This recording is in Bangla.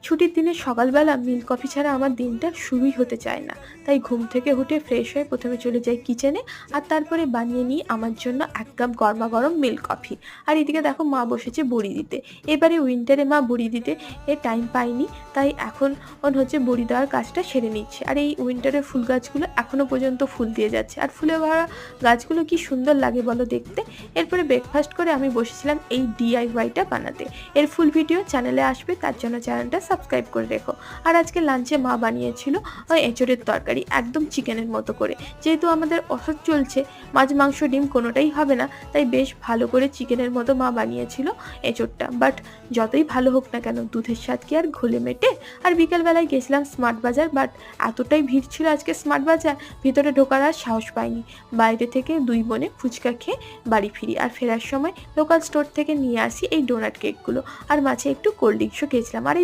ছুটির দিনে সকালবেলা মিল্ক কফি ছাড়া আমার দিনটা শুরুই হতে চায় না। তাই ঘুম থেকে উঠে ফ্রেশ হয়ে প্রথমে চলে যাই কিচেনে, আর তারপরে বানিয়ে নিই আমার জন্য ১ কাপ গরমাগরম মিল্ক কফি। আর এদিকে দেখো মা বসেছে বড়ি দিতে। এবারে উইন্টারে মা বড়ি দিতে টাইম পায়নি, তাই এখন হচ্ছে বড়ি দেওয়ার কাজটা সেরে নিচ্ছে। আর এই উইন্টারের ফুল গাছগুলো এখনো পর্যন্ত ফুল দিয়ে যাচ্ছে, আর ফুলে ভরা গাছগুলো কি সুন্দর লাগে বলো দেখতে। এরপরে ব্রেকফাস্ট করে আমি বসেছিলাম এই ডিআইওয়াইটা বানাতে। এর ফুল ভিডিও চ্যানেলে আসবে, তার জন্য চ্যানেলটা সাবস্ক্রাইব করে রেখো। আর আজকে লাঞ্চে মা বানিয়েছিল এঁচোড়ের তরকারি, একদম চিকেনের মতো করে। যেহেতু আমাদের অসুখ চলছে, মাছ মাংস ডিম কোনোটাই হবে না, তাই বেশ ভালো করে চিকেনের মতো মা বানিয়েছিল এঁচোড়টা। বাট যতই ভালো হোক না কেন, দুধের স্বাদ কি আর ঘোলে মেটে? আর বিকেলবেলায় গেছিলাম স্মার্ট বাজার, বাট এতটাই ভিড় ছিল আজকে স্মার্ট বাজার, ভিতরে ঢোকার আর সাহস পাইনি। বাইরে থেকে দুই বোনে ফুচকা খেয়ে বাড়ি ফিরি, আর ফেরার সময় লোকাল স্টোর থেকে নিয়ে আসি এই ডোনাট কেকগুলো, আর মাঝে একটু কোল্ড ড্রিঙ্কসও খেয়েছিলাম। আর